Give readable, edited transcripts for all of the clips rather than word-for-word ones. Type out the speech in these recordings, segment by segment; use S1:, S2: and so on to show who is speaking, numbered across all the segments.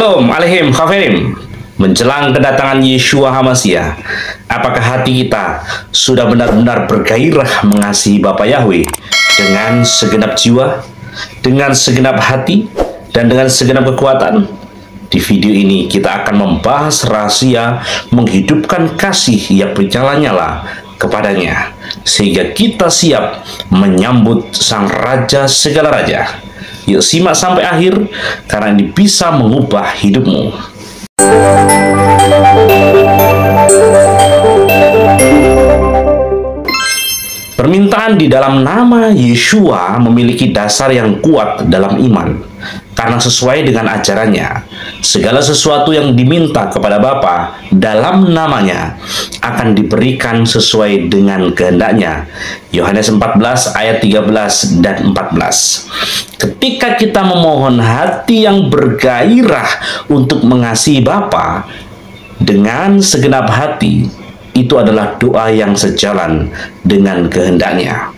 S1: Shalom Aleihim Khafirim. Menjelang kedatangan Yeshua HaMashiach, apakah hati kita sudah benar-benar bergairah mengasihi Bapa Yahweh dengan segenap jiwa, dengan segenap hati, dan dengan segenap kekuatan? Di video ini kita akan membahas rahasia menghidupkan kasih yang bernyala-nyala kepadanya, sehingga kita siap menyambut Sang Raja segala Raja. Yuk simak sampai akhir, karena ini bisa mengubah hidupmu. Permintaan di dalam nama Yeshua memiliki dasar yang kuat dalam iman, karena sesuai dengan ajarannya, segala sesuatu yang diminta kepada Bapa dalam namanya akan diberikan sesuai dengan kehendaknya. Yohanes 14 ayat 13 dan 14. Ketika kita memohon hati yang bergairah untuk mengasihi Bapa dengan segenap hati, itu adalah doa yang sejalan dengan kehendaknya.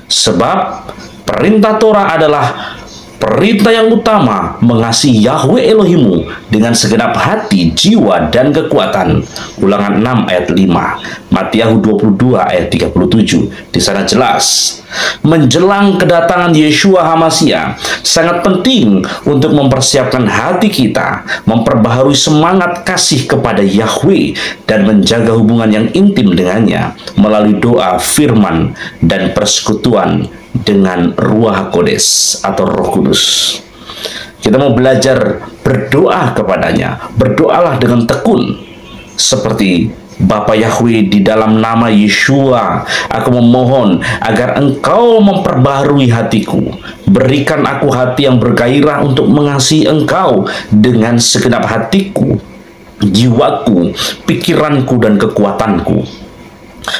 S1: Sebab perintah Torah adalah perintah yang utama, mengasihi Yahweh Elohimu dengan segenap hati, jiwa, dan kekuatan. Ulangan 6 ayat 5, Matius 22 ayat 37. Di sana jelas, menjelang kedatangan Yeshua HaMashiach sangat penting untuk mempersiapkan hati kita, memperbaharui semangat kasih kepada Yahweh, dan menjaga hubungan yang intim dengannya melalui doa, firman, dan persekutuan dengan Ruach Kodes atau Roh Kudus. Kita mau belajar berdoa kepadanya. Berdoalah dengan tekun, seperti Bapa Yahweh, di dalam nama Yeshua aku memohon agar Engkau memperbaharui hatiku. Berikan aku hati yang bergairah untuk mengasihi Engkau dengan segenap hatiku, jiwaku, pikiranku, dan kekuatanku.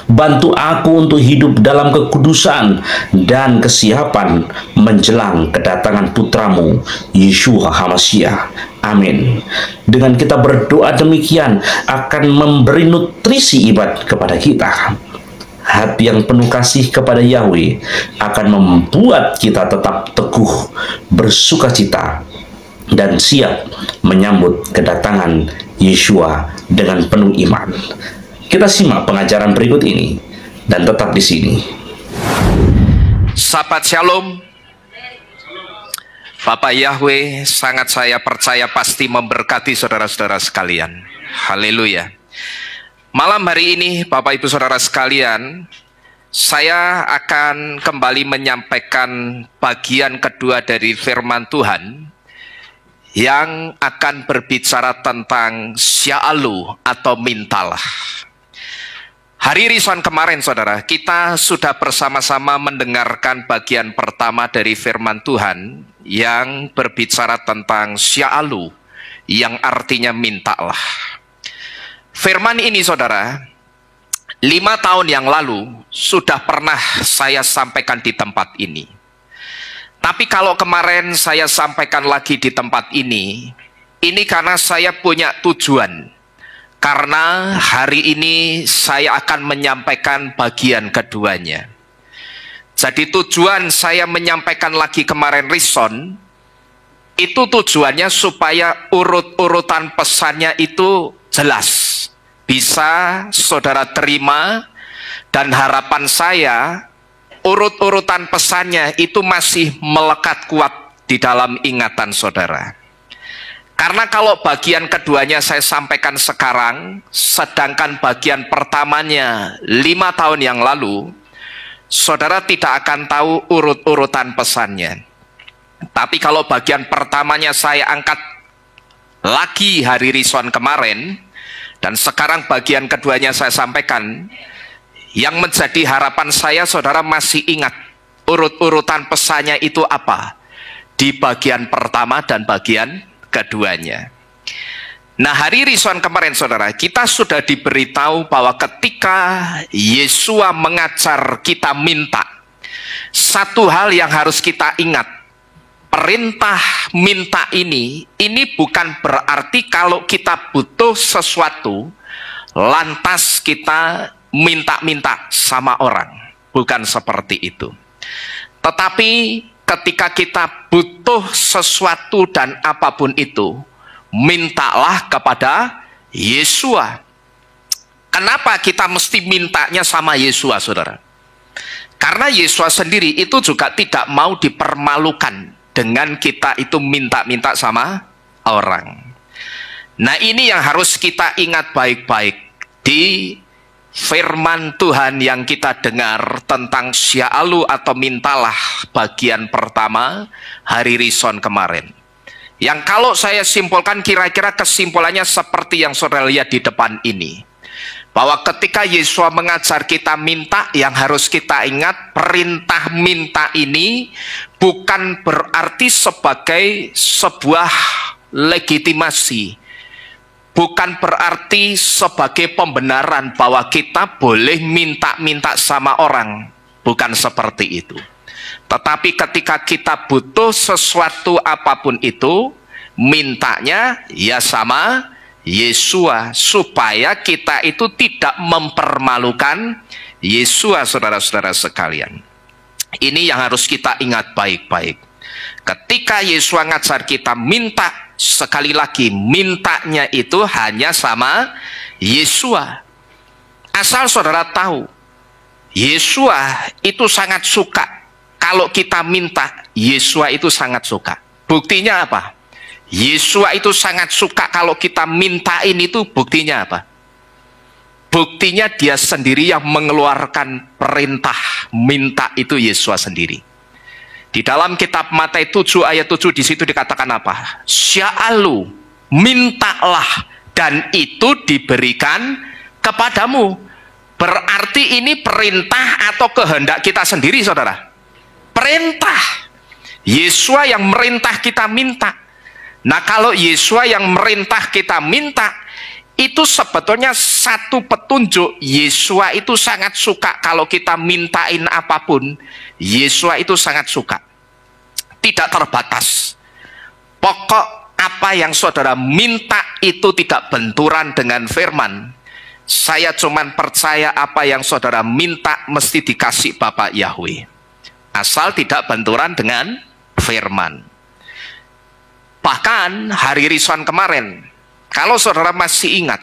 S1: Bantu aku untuk hidup dalam kekudusan dan kesiapan menjelang kedatangan putramu Yeshua HaMashiach. Amin. Dengan kita berdoa demikian akan memberi nutrisi ibadah kepada kita. Hati yang penuh kasih kepada Yahweh akan membuat kita tetap teguh, bersukacita, dan siap menyambut kedatangan Yeshua dengan penuh iman. Kita simak pengajaran berikut ini dan tetap di sini.
S2: Sahabat Shalom, Bapak Yahweh sangat saya percaya pasti memberkati saudara-saudara sekalian. Haleluya. Malam hari ini Bapak Ibu Saudara sekalian, saya akan kembali menyampaikan bagian kedua dari firman Tuhan yang akan berbicara tentang sya'alu atau mintalah. Hari Risuan kemarin saudara, kita sudah bersama-sama mendengarkan bagian pertama dari firman Tuhan yang berbicara tentang sya'alu, yang artinya mintalah. Firman ini saudara, 5 tahun yang lalu sudah pernah saya sampaikan di tempat ini. Tapi kalau kemarin saya sampaikan lagi di tempat ini karena saya punya tujuan. Karena hari ini saya akan menyampaikan bagian keduanya. Jadi tujuan saya menyampaikan lagi kemarin Rison, itu tujuannya supaya urut-urutan pesannya itu jelas, bisa saudara terima, dan harapan saya urut-urutan pesannya itu masih melekat kuat di dalam ingatan saudara. Karena kalau bagian keduanya saya sampaikan sekarang, sedangkan bagian pertamanya 5 tahun yang lalu, saudara tidak akan tahu urut-urutan pesannya. Tapi kalau bagian pertamanya saya angkat lagi hari Risuan kemarin, dan sekarang bagian keduanya saya sampaikan, yang menjadi harapan saya saudara masih ingat urut-urutan pesannya itu apa di bagian pertama dan bagian keduanya. Nah, hari Risuan kemarin saudara, kita sudah diberitahu bahwa ketika Yeshua mengajar kita minta, satu hal yang harus kita ingat, perintah minta ini bukan berarti kalau kita butuh sesuatu lantas kita minta-minta sama orang, bukan seperti itu. Tetapi ketika kita butuh sesuatu dan apapun itu, mintalah kepada Yesua. Kenapa kita mesti mintanya sama Yesua, saudara? Karena Yesua sendiri itu juga tidak mau dipermalukan dengan kita itu minta-minta sama orang. Nah, ini yang harus kita ingat baik-baik di firman Tuhan yang kita dengar tentang sya'alu atau mintalah bagian pertama hari Rison kemarin. Yang kalau saya simpulkan kira-kira kesimpulannya seperti yang saudara lihat di depan ini. Bahwa ketika Yesus mengajar kita minta, yang harus kita ingat, perintah minta ini bukan berarti sebagai sebuah legitimasi. Bukan berarti sebagai pembenaran bahwa kita boleh minta-minta sama orang. Bukan seperti itu. Tetapi ketika kita butuh sesuatu apapun itu, mintanya ya sama Yesua, supaya kita itu tidak mempermalukan Yesua, saudara-saudara sekalian. Ini yang harus kita ingat baik-baik. Ketika Yesua ngajar kita minta, sekali lagi mintanya itu hanya sama Yesua. Asal saudara tahu, Yesua itu sangat suka kalau kita minta. Yesua itu sangat suka. Buktinya apa? Yesua itu sangat suka kalau kita mintain itu, buktinya apa? Buktinya dia sendiri yang mengeluarkan perintah minta itu, Yesua sendiri. Di dalam kitab Matius 7 ayat 7 di situ dikatakan apa? Sya'alu, mintalah dan itu diberikan kepadamu. Berarti ini perintah atau kehendak kita sendiri, saudara? Perintah. Yesua yang merintah kita minta. Nah, kalau Yesua yang merintah kita minta, itu sebetulnya satu petunjuk. Yesua itu sangat suka kalau kita mintain apapun. Yesua itu sangat suka. Tidak terbatas. Pokok apa yang saudara minta itu tidak benturan dengan firman. Saya cuman percaya apa yang saudara minta mesti dikasih Bapak Yahweh. Asal tidak benturan dengan firman. Bahkan hari Rison kemarin, kalau saudara masih ingat,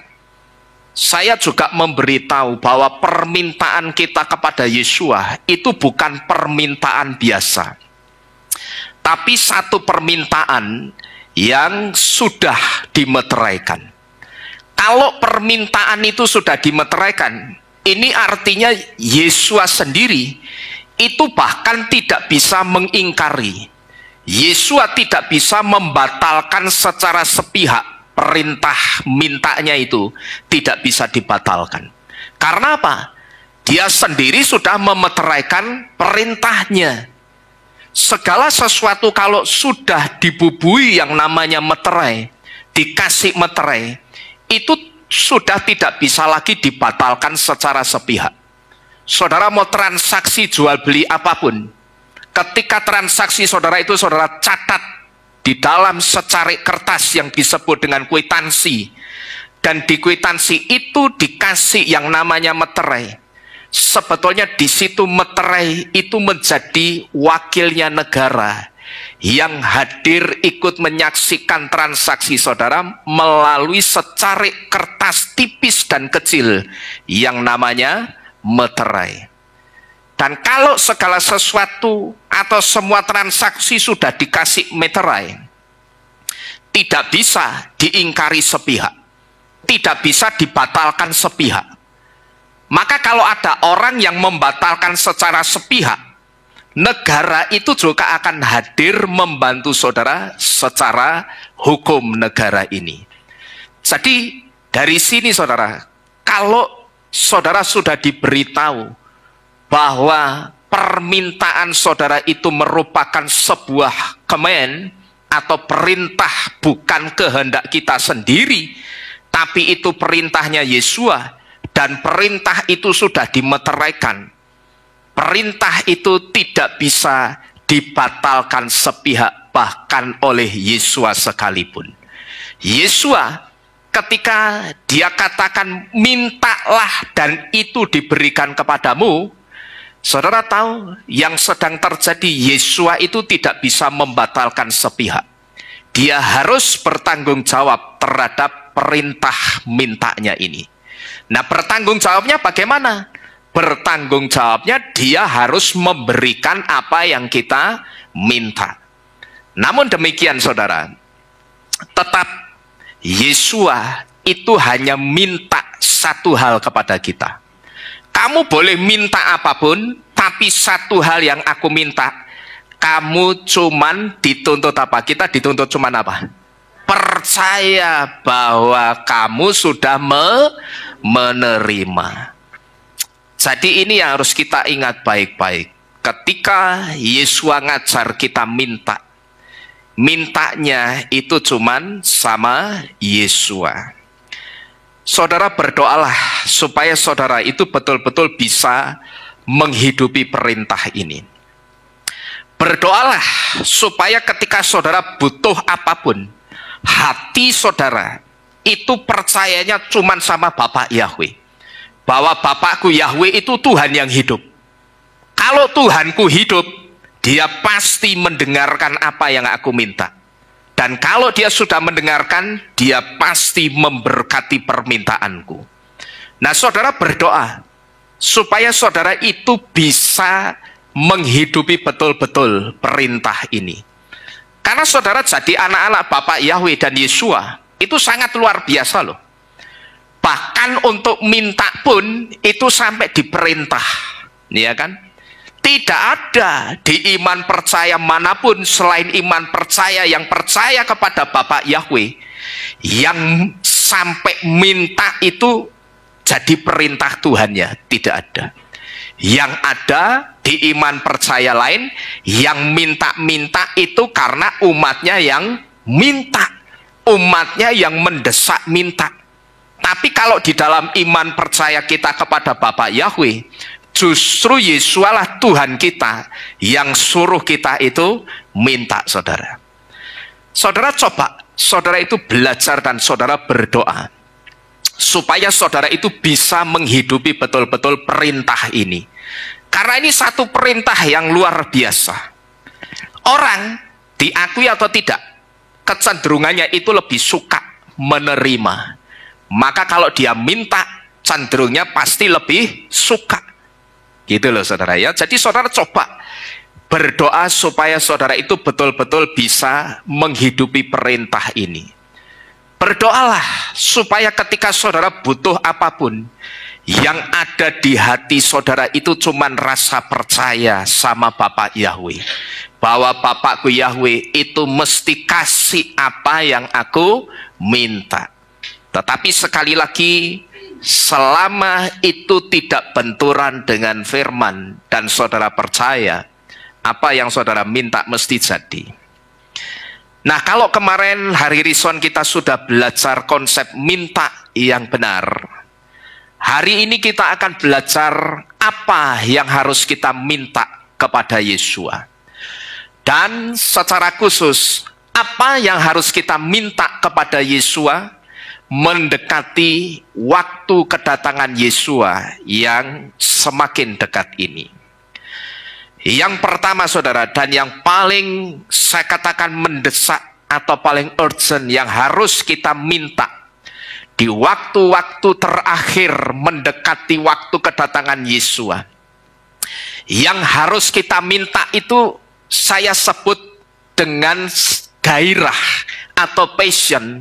S2: saya juga memberitahu bahwa permintaan kita kepada Yesua itu bukan permintaan biasa, tapi satu permintaan yang sudah dimeteraikan. Kalau permintaan itu sudah dimeteraikan, ini artinya Yesua sendiri itu bahkan tidak bisa mengingkari. Yesua tidak bisa membatalkan secara sepihak. Perintah mintanya itu tidak bisa dibatalkan. Karena apa? Dia sendiri sudah memeteraikan perintahnya. Segala sesuatu kalau sudah dibubui yang namanya meterai, dikasih meterai, itu sudah tidak bisa lagi dibatalkan secara sepihak. Saudara mau transaksi jual beli apapun, ketika transaksi saudara itu saudara catat di dalam secarik kertas yang disebut dengan kwitansi, dan di kwitansi itu dikasih yang namanya meterai. Sebetulnya di situ meterai itu menjadi wakilnya negara yang hadir ikut menyaksikan transaksi saudara melalui secarik kertas tipis dan kecil yang namanya meterai. Dan kalau segala sesuatu atau semua transaksi sudah dikasih meterai, tidak bisa diingkari sepihak, tidak bisa dibatalkan sepihak. Maka kalau ada orang yang membatalkan secara sepihak, negara itu juga akan hadir membantu saudara secara hukum negara ini. Jadi dari sini saudara, kalau saudara sudah diberitahu bahwa permintaan saudara itu merupakan sebuah command atau perintah, bukan kehendak kita sendiri, tapi itu perintahnya Yesua, dan perintah itu sudah dimeteraikan. Perintah itu tidak bisa dibatalkan sepihak bahkan oleh Yesua sekalipun. Yesua ketika dia katakan mintalah dan itu diberikan kepadamu, saudara tahu yang sedang terjadi, Yesua itu tidak bisa membatalkan sepihak. dia harus bertanggung jawab terhadap perintah mintanya ini. Nah, bertanggung jawabnya bagaimana? Bertanggung jawabnya dia harus memberikan apa yang kita minta. Namun demikian saudara, tetap Yesua itu hanya minta satu hal kepada kita. Kamu boleh minta apapun, tapi satu hal yang aku minta, kamu cuman dituntut apa? Kita dituntut cuman apa? Percaya bahwa kamu sudah menerima. Jadi ini yang harus kita ingat baik-baik. Ketika Yesua ngajar kita minta, mintanya itu cuman sama Yesua. Saudara berdoalah supaya saudara itu betul-betul bisa menghidupi perintah ini. Berdoalah supaya ketika saudara butuh apapun, hati saudara itu percayanya cuman sama Bapak Yahweh. Bahwa Bapakku Yahweh itu Tuhan yang hidup. Kalau Tuhanku hidup, dia pasti mendengarkan apa yang aku minta. Dan kalau dia sudah mendengarkan, dia pasti memberkati permintaanku. Nah, saudara berdoa supaya saudara itu bisa menghidupi betul-betul perintah ini. Karena saudara jadi anak-anak Bapak Yahweh dan Yesua, itu sangat luar biasa loh. Bahkan untuk minta pun itu sampai diperintah, ya kan? Tidak ada di iman percaya manapun selain iman percaya yang percaya kepada Bapak Yahweh yang sampai minta itu jadi perintah Tuhannya. Tidak ada. Yang ada di iman percaya lain yang minta-minta itu karena umatnya yang minta, umatnya yang mendesak minta. Tapi kalau di dalam iman percaya kita kepada Bapak Yahweh, justru Yesualah Tuhan kita yang suruh kita itu minta, saudara. Saudara coba, saudara itu belajar dan saudara berdoa supaya saudara itu bisa menghidupi betul-betul perintah ini. Karena ini satu perintah yang luar biasa. Orang diakui atau tidak, kecenderungannya itu lebih suka menerima. Maka kalau dia minta, cenderungnya pasti lebih suka. Gitu loh saudara ya. Jadi saudara coba berdoa supaya saudara itu betul-betul bisa menghidupi perintah ini. Berdoalah supaya ketika saudara butuh apapun, yang ada di hati saudara itu cuman rasa percaya sama Bapak Yahweh. Bahwa Bapakku Yahweh itu mesti kasih apa yang aku minta. Tetapi sekali lagi, selama itu tidak benturan dengan firman dan saudara percaya, apa yang saudara minta mesti jadi. Nah, kalau kemarin hari Rison kita sudah belajar konsep minta yang benar, hari ini kita akan belajar apa yang harus kita minta kepada Yesua. Dan secara khusus, apa yang harus kita minta kepada Yesua mendekati waktu kedatangan Yesua yang semakin dekat ini. Yang pertama saudara, dan yang paling saya katakan mendesak atau paling urgent yang harus kita minta di waktu-waktu terakhir mendekati waktu kedatangan Yesua, yang harus kita minta itu saya sebut dengan gairah atau passion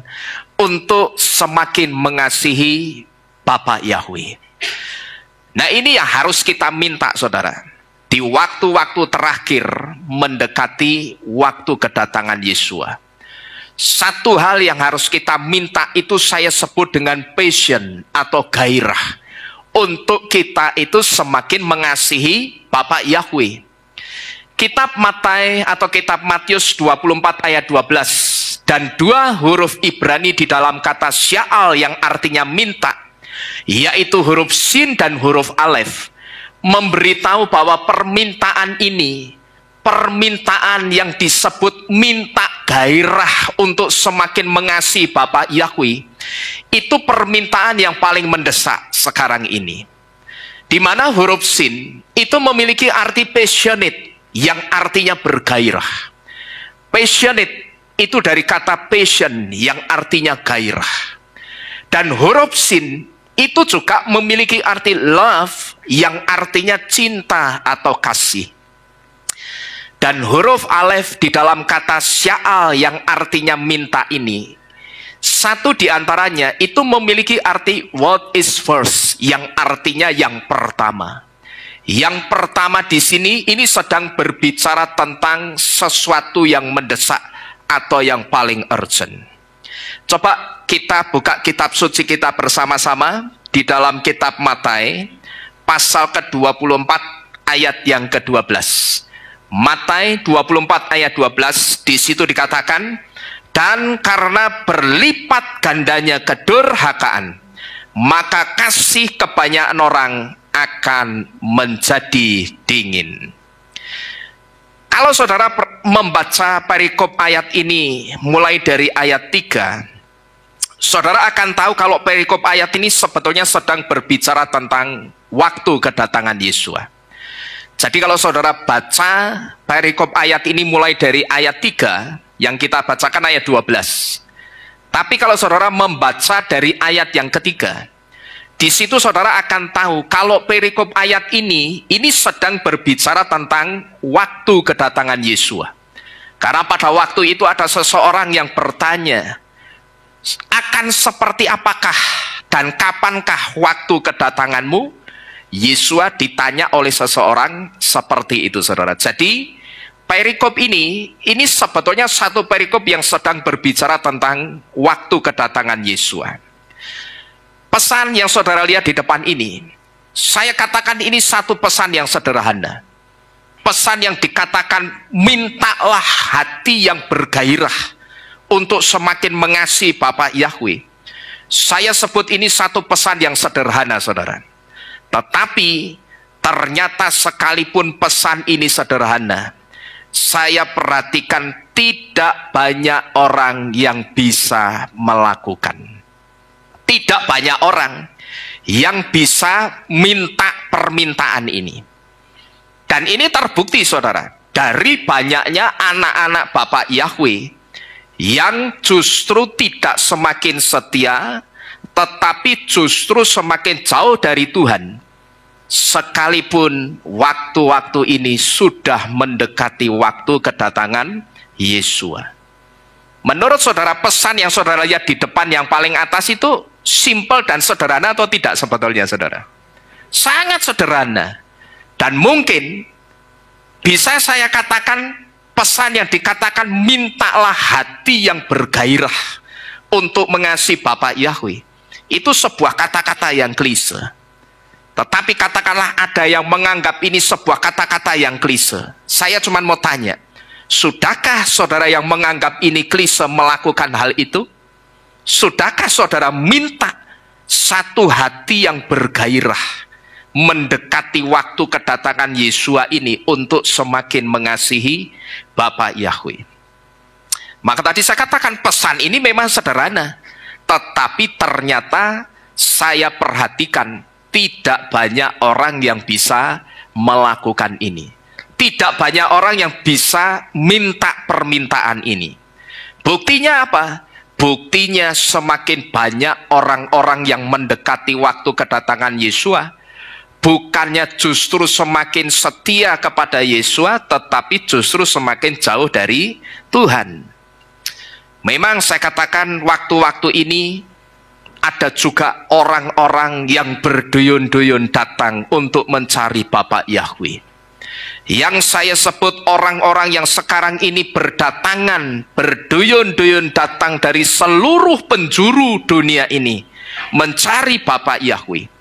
S2: untuk semakin mengasihi Bapak Yahweh. Nah, ini yang harus kita minta saudara di waktu-waktu terakhir mendekati waktu kedatangan Yesua. Satu hal yang harus kita minta itu saya sebut dengan passion atau gairah untuk kita itu semakin mengasihi Bapak Yahweh. Kitab Matai atau kitab Matius 24 ayat 12 dan dua huruf Ibrani di dalam kata sya'al yang artinya minta, yaitu huruf sin dan huruf alef, memberitahu bahwa permintaan ini, permintaan yang disebut minta gairah untuk semakin mengasihi Bapak Yahweh, itu permintaan yang paling mendesak sekarang ini. Di mana huruf sin itu memiliki arti passionate, yang artinya bergairah. Passionate itu dari kata passion yang artinya gairah. Dan huruf sin itu juga memiliki arti love yang artinya cinta atau kasih. Dan huruf alef di dalam kata sya'al yang artinya minta ini, satu di antaranya itu memiliki arti what is first yang artinya yang pertama. Yang pertama di sini ini sedang berbicara tentang sesuatu yang mendesak atau yang paling urgent. Coba kita buka kitab suci kita bersama-sama di dalam kitab Matai pasal ke-24 ayat yang ke-12. Matai 24 ayat 12, di situ dikatakan, dan karena berlipat gandanya kedurhakaan, maka kasih kebanyakan orang akan menjadi dingin. Kalau saudara membaca perikop ayat ini mulai dari ayat 3, saudara akan tahu kalau perikop ayat ini sebetulnya sedang berbicara tentang waktu kedatangan Yesus. Jadi kalau saudara baca perikop ayat ini mulai dari ayat 3, yang kita bacakan ayat 12. Tapi kalau saudara membaca dari ayat yang ketiga, di situ saudara akan tahu kalau perikop ayat ini sedang berbicara tentang waktu kedatangan Yesus. Karena pada waktu itu ada seseorang yang bertanya, akan seperti apakah dan kapankah waktu kedatanganmu? Yesus ditanya oleh seseorang seperti itu, saudara. Jadi perikop ini sebetulnya satu perikop yang sedang berbicara tentang waktu kedatangan Yesus. Pesan yang saudara lihat di depan ini, saya katakan ini satu pesan yang sederhana. Pesan yang dikatakan, mintalah hati yang bergairah untuk semakin mengasihi Bapa Yahweh. Saya sebut ini satu pesan yang sederhana, saudara. Tetapi ternyata sekalipun pesan ini sederhana, saya perhatikan tidak banyak orang yang bisa melakukan. Tidak banyak orang yang bisa minta permintaan ini. Dan ini terbukti, saudara, dari banyaknya anak-anak Bapa Yahweh yang justru tidak semakin setia, tetapi justru semakin jauh dari Tuhan. Sekalipun waktu-waktu ini sudah mendekati waktu kedatangan Yesus. Menurut saudara, pesan yang saudara lihat di depan yang paling atas itu simple dan sederhana atau tidak sebetulnya, saudara? Sangat sederhana. Dan mungkin bisa saya katakan pesan yang dikatakan mintalah hati yang bergairah untuk mengasihi Bapa Yahweh, itu sebuah kata-kata yang klise. Tetapi katakanlah ada yang menganggap ini sebuah kata-kata yang klise. Saya cuma mau tanya, sudahkah saudara yang menganggap ini klise melakukan hal itu? Sudahkah saudara minta satu hati yang bergairah mendekati waktu kedatangan Yesus ini untuk semakin mengasihi Bapa Yahweh? Maka tadi saya katakan pesan ini memang sederhana, tetapi ternyata saya perhatikan tidak banyak orang yang bisa melakukan ini. Tidak banyak orang yang bisa minta permintaan ini. Buktinya apa? Buktinya semakin banyak orang-orang yang mendekati waktu kedatangan Yesus, bukannya justru semakin setia kepada Yesus, tetapi justru semakin jauh dari Tuhan. Memang saya katakan waktu-waktu ini ada juga orang-orang yang berduyun-duyun datang untuk mencari Bapa Yahweh. Yang saya sebut orang-orang yang sekarang ini berdatangan, berduyun-duyun datang dari seluruh penjuru dunia ini mencari Bapa Yahweh.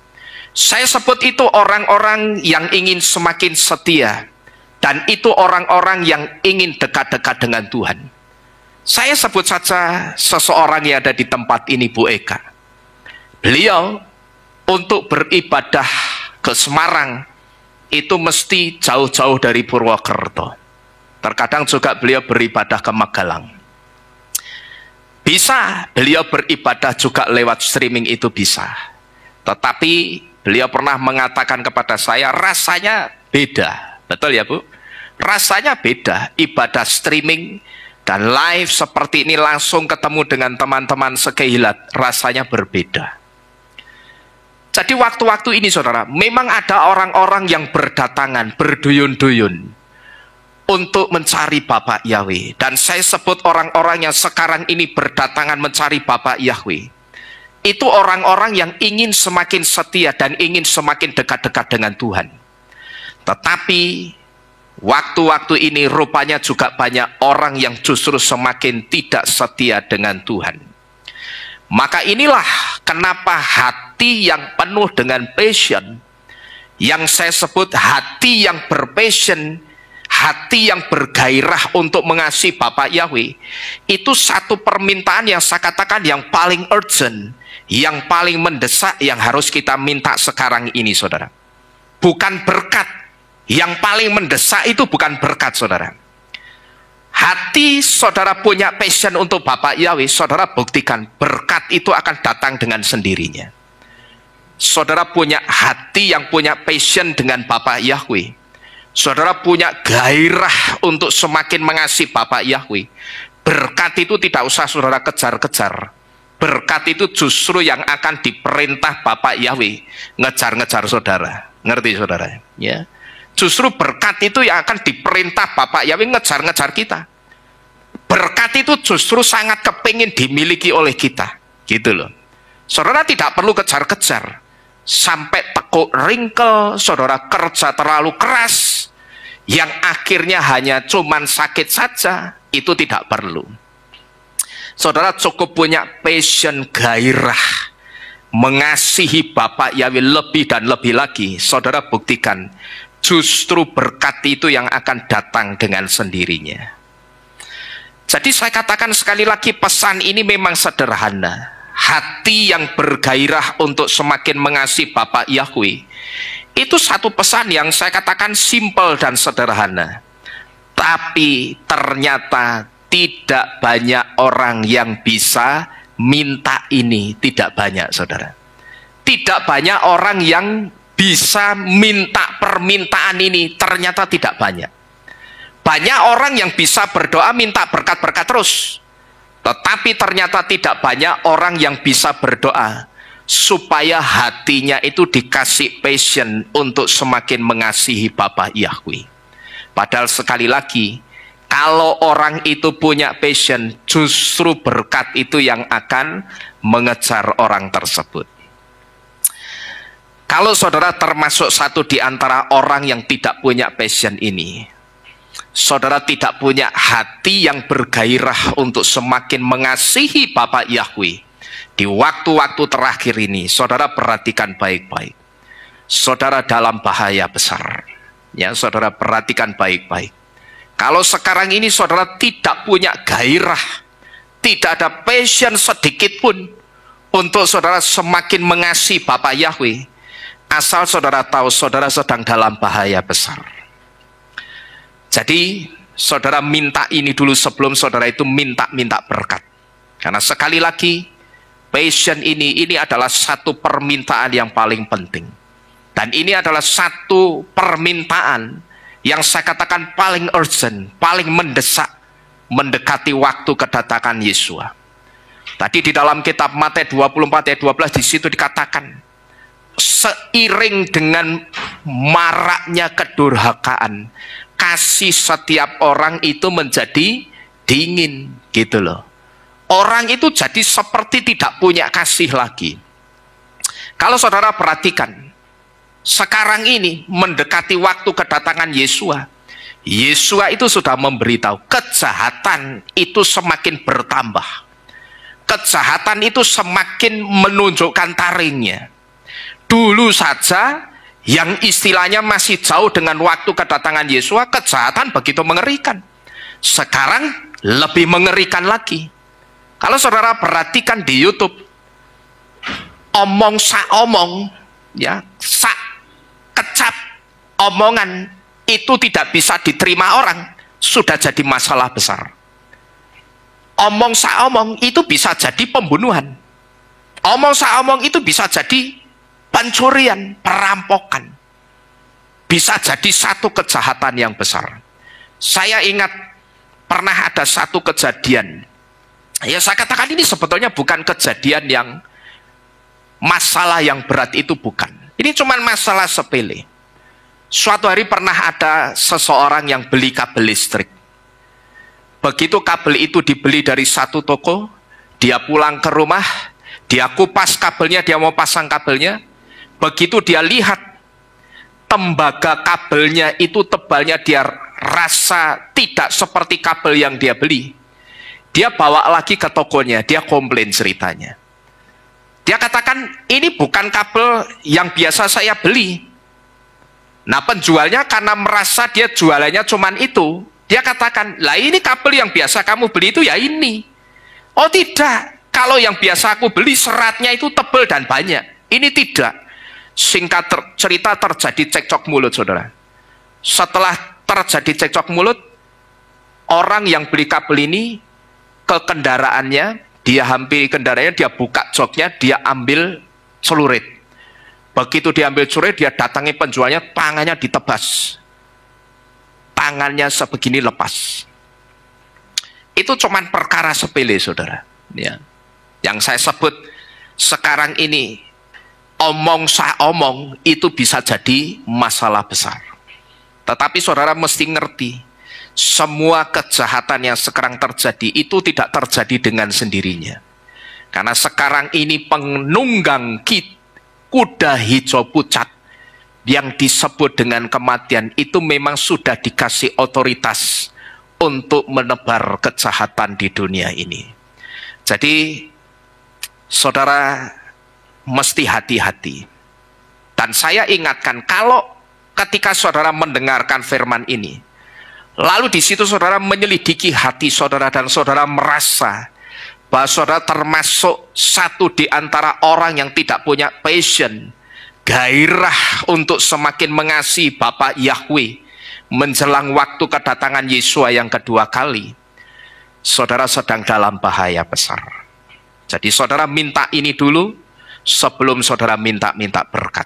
S2: Saya sebut itu orang-orang yang ingin semakin setia, dan itu orang-orang yang ingin dekat-dekat dengan Tuhan. Saya sebut saja seseorang yang ada di tempat ini, Bu Eka. Beliau untuk beribadah ke Semarang itu mesti jauh-jauh dari Purwokerto. Terkadang juga beliau beribadah ke Magelang. Bisa beliau beribadah juga lewat streaming, itu bisa. Tetapi beliau pernah mengatakan kepada saya, rasanya beda. Betul ya, Bu? Rasanya beda ibadah streaming dan live seperti ini langsung ketemu dengan teman-teman sekilat, rasanya berbeda. Jadi waktu-waktu ini saudara, memang ada orang-orang yang berdatangan, berduyun-duyun untuk mencari Bapak Yahweh. Dan saya sebut orang-orang yang sekarang ini berdatangan mencari Bapak Yahweh. Itu orang-orang yang ingin semakin setia dan ingin semakin dekat-dekat dengan Tuhan. Tetapi waktu-waktu ini rupanya juga banyak orang yang justru semakin tidak setia dengan Tuhan. Maka inilah kenapa hati yang penuh dengan passion, yang saya sebut hati yang berpassion, hati yang bergairah untuk mengasihi Bapak Yahweh, itu satu permintaan yang saya katakan yang paling urgent, yang paling mendesak, yang harus kita minta sekarang ini saudara. Bukan berkat, yang paling mendesak itu bukan berkat saudara. Hati saudara punya passion untuk Bapak Yahweh, saudara buktikan berkat itu akan datang dengan sendirinya. Saudara punya hati yang punya passion dengan Bapak Yahweh, saudara punya gairah untuk semakin mengasihi Bapak Yahweh, berkat itu tidak usah saudara kejar-kejar. Berkat itu justru yang akan diperintah Bapak Yahweh ngejar-ngejar saudara. Ngerti saudara? Ya. Justru berkat itu yang akan diperintah Bapak Yahweh ngejar-ngejar kita. Berkat itu justru sangat kepingin dimiliki oleh kita. Gitu loh. Saudara tidak perlu kejar-kejar. Sampai tekuk ringkel, saudara kerja terlalu keras, yang akhirnya hanya cuman sakit saja, itu tidak perlu. Saudara cukup punya passion, gairah mengasihi Bapak Yahweh lebih dan lebih lagi. Saudara buktikan justru berkat itu yang akan datang dengan sendirinya. Jadi saya katakan sekali lagi, pesan ini memang sederhana. Hati yang bergairah untuk semakin mengasihi Bapak Yahweh, itu satu pesan yang saya katakan simpel dan sederhana. Tapi ternyata tidak banyak orang yang bisa minta ini. Tidak banyak saudara. Tidak banyak orang yang bisa minta permintaan ini, ternyata tidak banyak. Banyak orang yang bisa berdoa minta berkat-berkat terus, tetapi ternyata tidak banyak orang yang bisa berdoa supaya hatinya itu dikasih passion untuk semakin mengasihi Bapak Yahweh. Padahal sekali lagi, kalau orang itu punya passion, justru berkat itu yang akan mengejar orang tersebut. Kalau saudara termasuk satu di antara orang yang tidak punya passion ini, saudara tidak punya hati yang bergairah untuk semakin mengasihi Bapak Yahweh, di waktu-waktu terakhir ini, saudara perhatikan baik-baik. Saudara dalam bahaya besar. Ya, saudara perhatikan baik-baik. Kalau sekarang ini saudara tidak punya gairah, tidak ada passion sedikit pun untuk saudara semakin mengasihi Bapak Yahweh, asal saudara tahu saudara sedang dalam bahaya besar. Jadi saudara minta ini dulu sebelum saudara itu minta berkat. Karena sekali lagi, passion ini adalah satu permintaan yang paling penting. Dan ini adalah satu permintaan yang saya katakan paling urgent, paling mendesak, mendekati waktu kedatangan Yesus. Tadi di dalam kitab Matius 24 ayat 12 di situ dikatakan, seiring dengan maraknya kedurhakaan, kasih setiap orang itu menjadi dingin, gitu loh. Orang itu jadi seperti tidak punya kasih lagi. Kalau saudara perhatikan, sekarang ini mendekati waktu kedatangan Yesua. Yesua itu sudah memberitahu kejahatan itu semakin bertambah. Kejahatan itu semakin menunjukkan taringnya. Dulu saja yang istilahnya masih jauh dengan waktu kedatangan Yesua, kejahatan begitu mengerikan. Sekarang lebih mengerikan lagi. Kalau saudara perhatikan di YouTube, omong sak omong, ya, sak kecap omongan itu tidak bisa diterima orang, sudah jadi masalah besar. Omong sak omong itu bisa jadi pembunuhan. Omong sak omong itu bisa jadi pencurian, perampokan. Bisa jadi satu kejahatan yang besar. Saya ingat pernah ada satu kejadian. Ya saya katakan ini sebetulnya bukan kejadian yang masalah yang berat, itu bukan. Ini cuma masalah sepele. Suatu hari pernah ada seseorang yang beli kabel listrik. Begitu kabel itu dibeli dari satu toko, dia pulang ke rumah, dia kupas kabelnya, dia mau pasang kabelnya. Begitu dia lihat tembaga kabelnya itu tebalnya, dia rasa tidak seperti kabel yang dia beli. Dia bawa lagi ke tokonya, dia komplain ceritanya. Dia katakan, ini bukan kabel yang biasa saya beli. Nah penjualnya karena merasa dia jualannya cuman itu, dia katakan, lah ini kabel yang biasa kamu beli itu ya ini. Oh tidak, kalau yang biasa aku beli seratnya itu tebal dan banyak. Ini tidak. Singkat cerita terjadi cekcok mulut, saudara. Setelah terjadi cekcok mulut, orang yang beli kabel ini ke kendaraannya, dia hampiri kendaraannya, dia buka joknya, dia ambil celurit. Begitu diambil celurit, dia datangi penjualnya, tangannya ditebas. Tangannya sebegini lepas. Itu cuman perkara sepele, saudara. Ya. Yang saya sebut sekarang ini, omong omong itu bisa jadi masalah besar. Tetapi saudara mesti ngerti, semua kejahatan yang sekarang terjadi itu tidak terjadi dengan sendirinya. Karena sekarang ini penunggang kuda hijau pucat yang disebut dengan kematian itu memang sudah dikasih otoritas untuk menebar kejahatan di dunia ini. Jadi saudara mesti hati-hati. Dan saya ingatkan, kalau ketika saudara mendengarkan firman ini, lalu di situ saudara menyelidiki hati saudara dan saudara merasa bahwa saudara termasuk satu di antara orang yang tidak punya passion, gairah untuk semakin mengasihi Bapa Yahweh menjelang waktu kedatangan Yesua yang kedua kali, saudara sedang dalam bahaya besar. Jadi saudara minta ini dulu sebelum saudara minta berkat.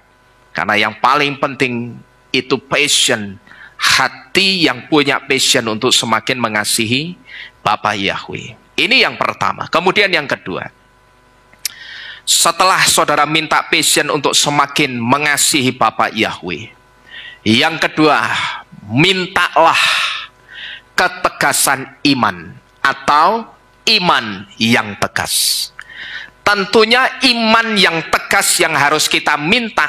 S2: Karena yang paling penting itu passion, hati yang punya passion untuk semakin mengasihi Bapa Yahweh. Ini yang pertama. Kemudian yang kedua, setelah saudara minta passion untuk semakin mengasihi Bapa Yahweh, yang kedua, mintalah ketegasan iman atau iman yang tegas. Tentunya iman yang tegas yang harus kita minta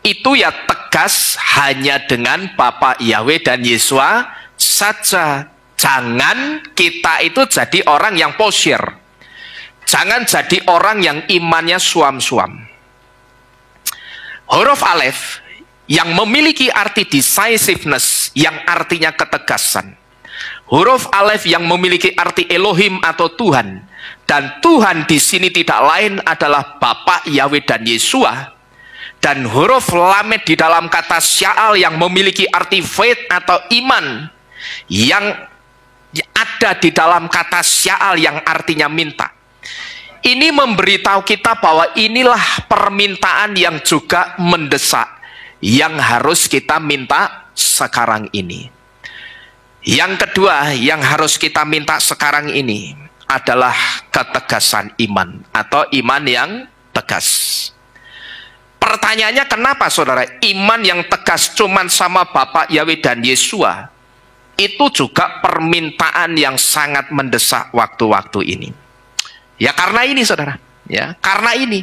S2: itu ya tegas hanya dengan Bapa Yahweh dan Yesua saja. Jangan kita itu jadi orang yang posyir. Jangan jadi orang yang imannya suam-suam. Huruf alef yang memiliki arti decisiveness, yang artinya ketegasan. Huruf alef yang memiliki arti Elohim atau Tuhan. Dan Tuhan di sini tidak lain adalah Bapa Yahweh dan Yesua. Dan huruf lamed di dalam kata sya'al yang memiliki arti faith atau iman, yang ada di dalam kata sya'al yang artinya minta. Ini memberitahu kita bahwa inilah permintaan yang juga mendesak, yang harus kita minta sekarang ini. Yang kedua yang harus kita minta sekarang ini adalah ketegasan iman atau iman yang tegas. Pertanyaannya, kenapa saudara iman yang tegas cuman sama Bapa Yahweh dan Yesua? Itu juga permintaan yang sangat mendesak waktu-waktu ini. Ya karena ini saudara, ya karena ini.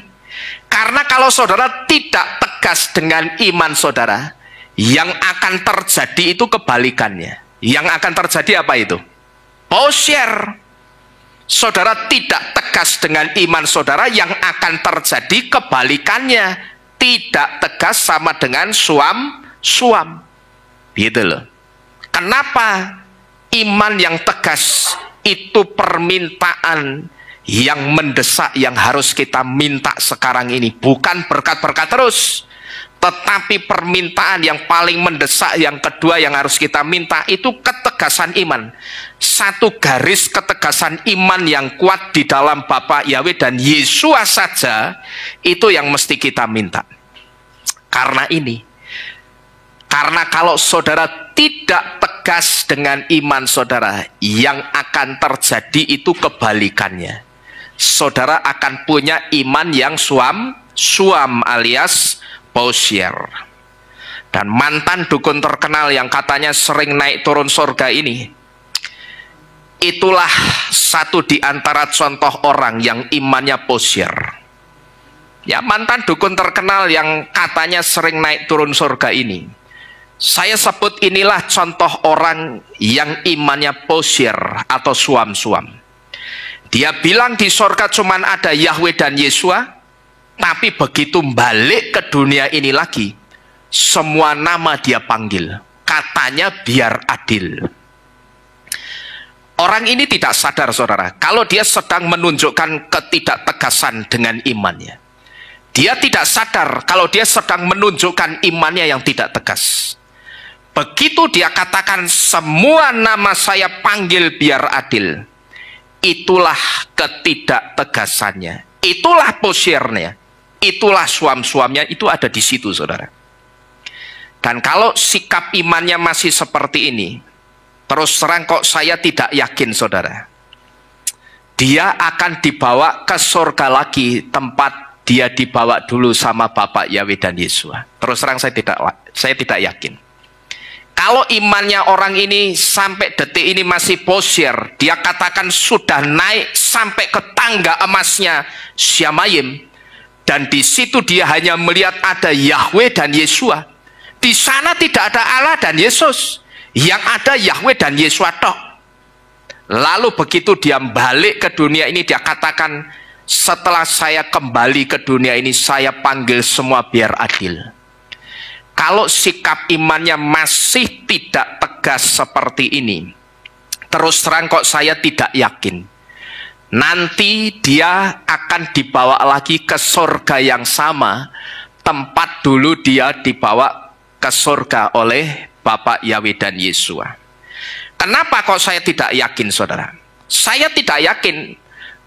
S2: Karena kalau saudara tidak tegas dengan iman saudara, yang akan terjadi itu kebalikannya. Yang akan terjadi apa itu? Posyir. Saudara tidak tegas dengan iman saudara, yang akan terjadi kebalikannya. Tidak tegas sama dengan suam-suam. Gitu loh. Kenapa iman yang tegas itu permintaan yang mendesak yang harus kita minta sekarang ini? Bukan berkat-berkat terus, tetapi permintaan yang paling mendesak yang kedua yang harus kita minta itu ketegasan iman. Satu garis ketegasan iman yang kuat di dalam Bapa Yahweh dan Yesua saja, itu yang mesti kita minta. Karena ini, karena kalau saudara tidak tegas dengan iman saudara, yang akan terjadi itu kebalikannya. Saudara akan punya iman yang suam alias posier. Dan mantan dukun terkenal yang katanya sering naik turun surga ini, itulah satu di antara contoh orang yang imannya posier. Ya, mantan dukun terkenal yang katanya sering naik turun surga ini, saya sebut inilah contoh orang yang imannya posier atau suam-suam. Dia bilang di surga cuman ada Yahweh dan Yesua, tapi begitu balik ke dunia ini lagi, semua nama dia panggil, katanya biar adil. Orang ini tidak sadar saudara, kalau dia sedang menunjukkan ketidaktegasan dengan imannya. Dia tidak sadar kalau dia sedang menunjukkan imannya yang tidak tegas. Begitu dia katakan semua nama saya panggil biar adil, itulah ketidaktegasannya, itulah posiernya, itulah suam-suamnya, itu ada di situ saudara. Dan kalau sikap imannya masih seperti ini, terus terang kok saya tidak yakin saudara, dia akan dibawa ke surga lagi, tempat dia dibawa dulu sama Bapak Yahweh dan Yesua. Terus terang saya tidak yakin. Kalau imannya orang ini sampai detik ini masih posier, dia katakan sudah naik sampai ke tangga emasnya Syamayim, dan di situ dia hanya melihat ada Yahweh dan Yesua. Di sana tidak ada Allah dan Yesus, yang ada Yahweh dan Yesua tok. Lalu begitu dia balik ke dunia ini, dia katakan, setelah saya kembali ke dunia ini, saya panggil semua biar adil. Kalau sikap imannya masih tidak tegas seperti ini, terus terang kok saya tidak yakin nanti dia akan dibawa lagi ke surga yang sama, tempat dulu dia dibawa ke surga oleh Bapak Yahweh dan Yesua. Kenapa kok saya tidak yakin saudara? Saya tidak yakin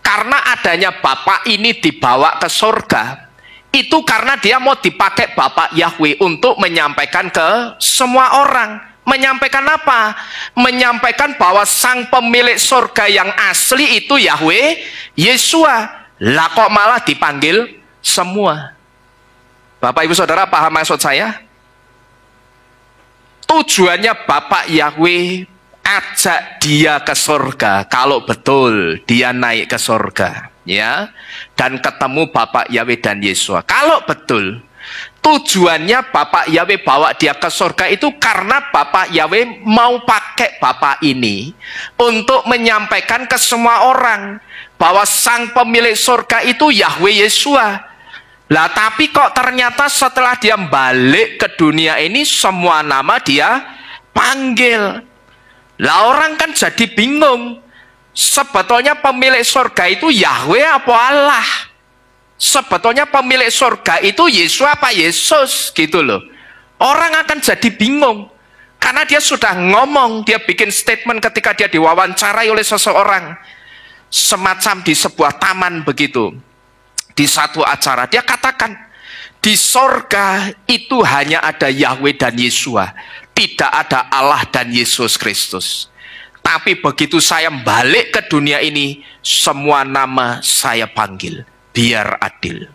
S2: karena adanya Bapak ini dibawa ke surga, itu karena dia mau dipakai Bapak Yahweh untuk menyampaikan ke semua orang. Menyampaikan apa? Menyampaikan bahwa sang pemilik surga yang asli itu Yahweh Yesua. Lah kok malah dipanggil semua? Bapak Ibu Saudara paham maksud saya? Tujuannya Bapak Yahweh ajak dia ke surga, kalau betul dia naik ke surga, ya, dan ketemu Bapak Yahweh dan Yesua. Kalau betul tujuannya Bapak Yahweh bawa dia ke surga itu karena Bapak Yahweh mau pakai Bapak ini untuk menyampaikan ke semua orang bahwa sang pemilik surga itu Yahweh Yesua. Lah tapi kok ternyata setelah dia balik ke dunia ini, semua nama dia panggil. Lah orang kan jadi bingung, sebetulnya pemilik surga itu Yahweh apa Allah? Sebetulnya pemilik surga itu Yesus apa Yesus, gitu loh. Orang akan jadi bingung karena dia sudah ngomong, dia bikin statement ketika dia diwawancarai oleh seseorang, semacam di sebuah taman begitu. Di satu acara dia katakan, di sorga itu hanya ada Yahweh dan Yesua, tidak ada Allah dan Yesus Kristus. Tapi begitu saya balik ke dunia ini, semua nama saya panggil biar adil.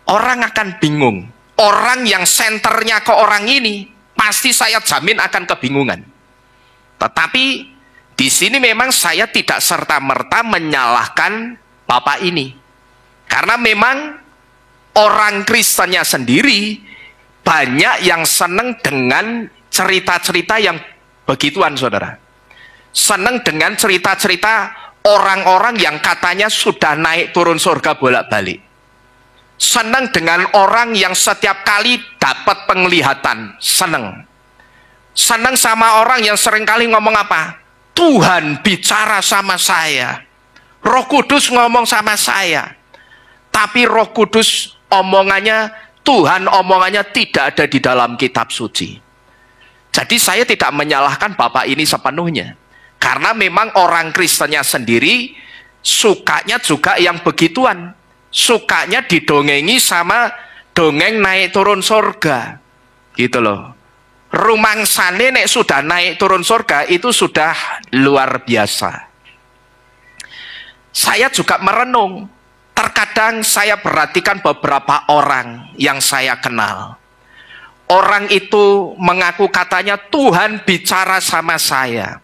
S2: Orang akan bingung. Orang yang senternya ke orang ini, pasti saya jamin akan kebingungan. Tetapi di sini memang saya tidak serta-merta menyalahkan Bapak ini. Karena memang orang Kristennya sendiri banyak yang senang dengan cerita-cerita yang begituan saudara. Senang dengan cerita-cerita orang-orang yang katanya sudah naik turun surga bolak-balik. Senang dengan orang yang setiap kali dapat penglihatan, senang. Senang sama orang yang seringkali ngomong apa? Tuhan bicara sama saya, Roh Kudus ngomong sama saya. Tapi Roh Kudus omongannya, Tuhan omongannya tidak ada di dalam kitab suci. Jadi saya tidak menyalahkan Bapak ini sepenuhnya. Karena memang orang Kristennya sendiri sukanya juga yang begituan. Sukanya didongengi sama dongeng naik turun surga. Gitu loh. rumangsane nek sudah naik turun surga itu sudah luar biasa. Saya juga merenung. Terkadang saya perhatikan beberapa orang yang saya kenal. Orang itu mengaku katanya Tuhan bicara sama saya.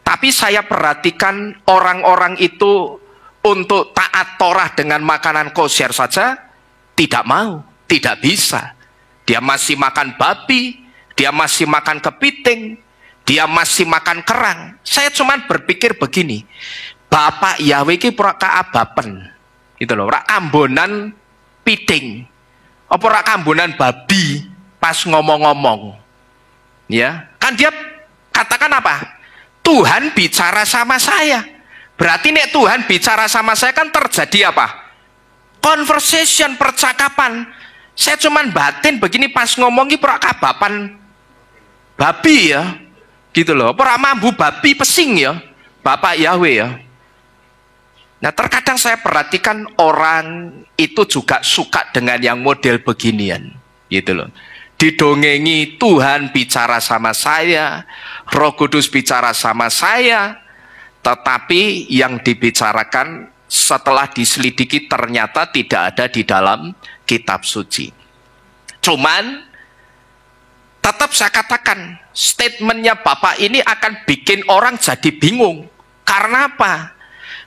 S2: Tapi saya perhatikan orang-orang itu untuk taat Torah dengan makanan kosher saja tidak mau, tidak bisa. Dia masih makan babi, dia masih makan kepiting, dia masih makan kerang. Saya cuma berpikir begini, Bapak Yahweh ki pura kaabapen, gitu loh, ora ambonan piting, apa ora ambonan babi pas ngomong-ngomong, ya kan dia katakan apa? Tuhan bicara sama saya. Berarti nek Tuhan bicara sama saya kan terjadi apa? Conversation, percakapan. Saya cuman batin begini pas ngomong ki pura kabapan babi ya, gitu loh. Pura mambu babi pesing ya, Bapak Yahweh ya. Nah terkadang saya perhatikan orang itu juga suka dengan yang model beginian, gitu loh. Didongengi Tuhan bicara sama saya, Roh Kudus bicara sama saya, tetapi yang dibicarakan setelah diselidiki ternyata tidak ada di dalam kitab suci. Cuman tetap saya katakan statementnya Bapak ini akan bikin orang jadi bingung. Karena apa?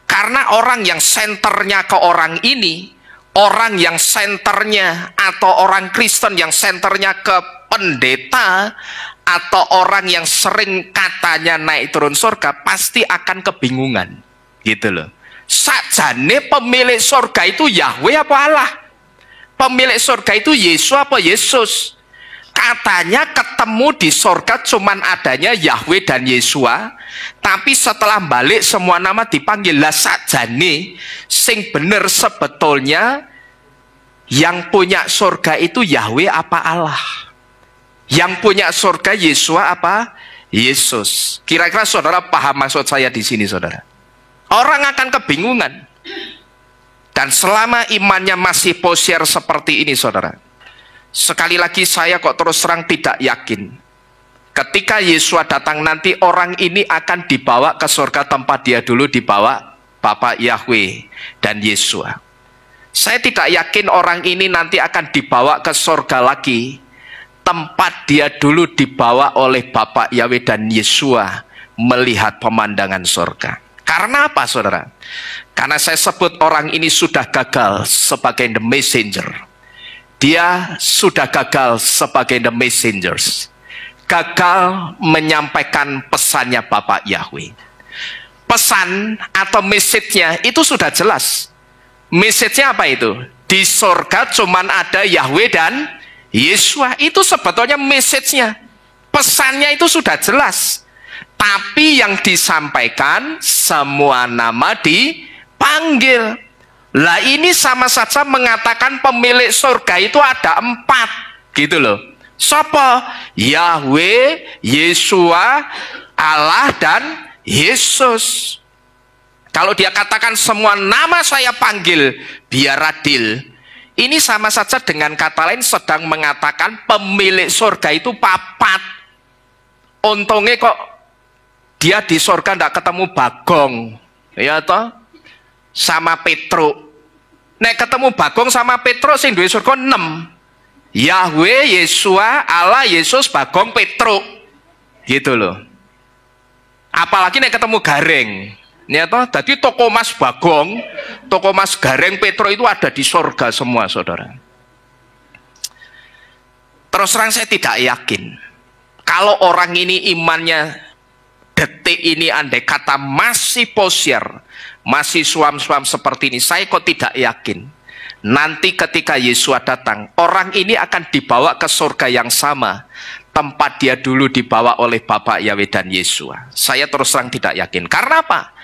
S2: Karena orang yang senternya ke orang ini, orang yang senternya atau orang Kristen yang senternya ke pendeta, atau orang yang sering katanya naik turun surga pasti akan kebingungan, gitu loh. Sakjane pemilik surga itu Yahweh apa Allah? Pemilik surga itu Yesus apa Yesus? Katanya ketemu di surga cuman adanya Yahweh dan Yesua, tapi setelah balik semua nama dipanggil. Lah sakjane sing bener sebetulnya yang punya surga itu Yahweh apa Allah? Yang punya surga Yesua apa? Yesus. Kira-kira saudara paham maksud saya di sini, saudara? Orang akan kebingungan. Dan selama imannya masih posier seperti ini, saudara, sekali lagi saya kok terus terang tidak yakin. Ketika Yesua datang nanti, orang ini akan dibawa ke surga tempat dia dulu dibawa Bapak Yahweh dan Yesua. Saya tidak yakin orang ini nanti akan dibawa ke surga lagi, tempat dia dulu dibawa oleh Bapak Yahweh dan Yesua melihat pemandangan surga. Karena apa, saudara? Karena saya sebut orang ini sudah gagal sebagai the messenger. Dia sudah gagal sebagai the messengers. Gagal menyampaikan pesannya Bapak Yahweh. Pesan atau message-nya itu sudah jelas. Message-nya apa itu? Di surga cuman ada Yahweh dan Yesua. Itu sebetulnya message-nya. Pesannya itu sudah jelas. Tapi yang disampaikan semua nama dipanggil. Lah ini sama saja mengatakan pemilik surga itu ada 4, gitu loh. Siapa? Yahweh, Yesua, Allah dan Yesus. Kalau dia katakan semua nama saya panggil biar adil, ini sama saja dengan kata lain sedang mengatakan pemilik surga itu 4. Untungnya kok dia di surga tidak ketemu Bagong, ya toh, sama Petruk. Nek ketemu Bagong sama Petruk sing duwe surga 6. Yahweh, Yesua, Allah, Yesus, Bagong, Petruk, gitu loh. Apalagi nek ketemu Gareng, ya toh. Jadi toko Mas Bagong, toko Mas Gareng, Petruk itu ada di surga semua, saudara. Terus terang saya tidak yakin kalau orang ini imannya detik ini andai kata masih posier, masih suam-suam seperti ini, saya kok tidak yakin nanti ketika Yesus datang, orang ini akan dibawa ke surga yang sama tempat dia dulu dibawa oleh Bapak Yahweh dan Yesua. Saya terus terang tidak yakin. Karena apa?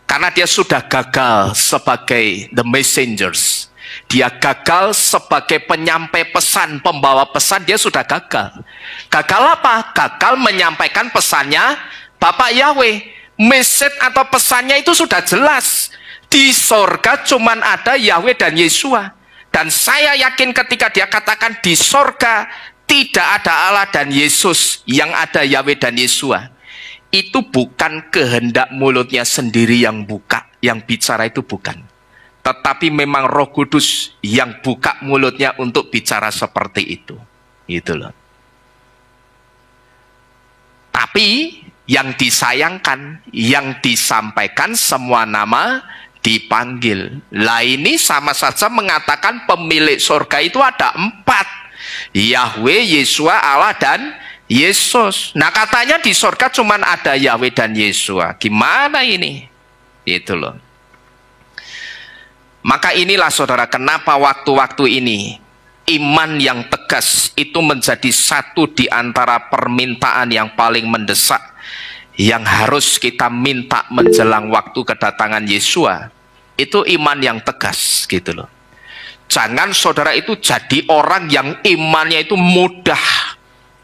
S2: Karena dia sudah gagal sebagai the messengers. Dia gagal sebagai penyampai pesan, pembawa pesan. Dia sudah gagal. Gagal apa? Gagal menyampaikan pesannya Bapak Yahweh. Message atau pesannya itu sudah jelas. Di sorga cuman ada Yahweh dan Yesua. Dan saya yakin ketika dia katakan di sorga tidak ada Allah dan Yesus, yang ada Yahweh dan Yesua, itu bukan kehendak mulutnya sendiri yang buka, yang bicara itu bukan. Tetapi memang Roh Kudus yang buka mulutnya untuk bicara seperti itu. Gitu loh. Tapi yang disayangkan, yang disampaikan semua nama dipanggil. Lah ini sama saja mengatakan pemilik surga itu ada 4. Yahweh, Yesua, Allah, dan Yesus. Nah katanya di surga cuman ada Yahweh dan Yesua. Gimana ini? Itu loh. Maka inilah saudara, kenapa waktu-waktu ini iman yang tegas itu menjadi satu di antara permintaan yang paling mendesak yang harus kita minta menjelang waktu kedatangan Yesua. Itu iman yang tegas gitu loh. Jangan saudara itu jadi orang yang imannya itu mudah